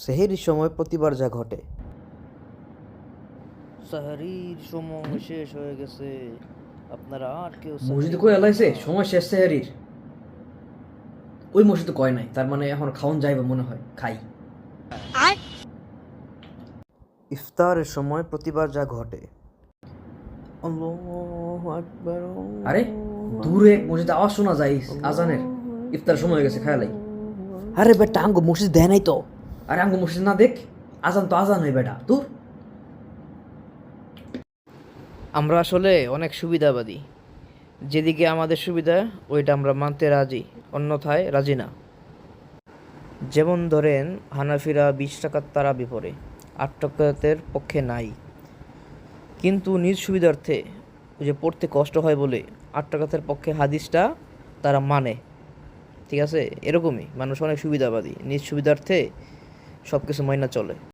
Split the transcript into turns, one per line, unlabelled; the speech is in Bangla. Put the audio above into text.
সেহরির সময় প্রতিবার যা ঘটে।
সাহারির সময় শেষ হয়ে গেছে, আপনারা আর কেউ
মসজিদে
সাহারি
কই
করেন
এলাইছে
না।
সময় শেষ সেহারির। ওই মসজিদে কয় নাই, তার মানে এখন খাওন যাইবে মনে হয়, খাই।
ইফতারের সময় প্রতিবার যা ঘটে। আল্লাহু আকবার।
আরে দূরে মসজিদে আওয়াজ শোনা যায় আজানের। ইফতার সময় হয়ে গেছে, খায়ালাই।
আরে বেটা আঙ্গো মসজিদ দেয় নাই তো।
আরে আঙ্গো মসজিদ না দেখ, আজান তো আজান হয় বেটা তোর।
আমরা আসলে অনেক সুবিধাবাদী, যেদিকে আমাদের সুবিধা ওইটা আমরা মানতে রাজি, অন্যথায় রাজি না। যেমন ধরেন হানাফিরা 20 টাকার তারাবি পড়ে, 8 টাকাতের পক্ষে নাই, কিন্তু নিজ সুবিধার্থে ওই যে পড়তে কষ্ট হয় বলে 8 টাকাতের পক্ষে হাদিসটা তারা মানে। ঠিক আছে, এরকমই মানুষ অনেক সুবিধাবাদী, নিজ সুবিধার্থে সব কিছু মাইনা চলে।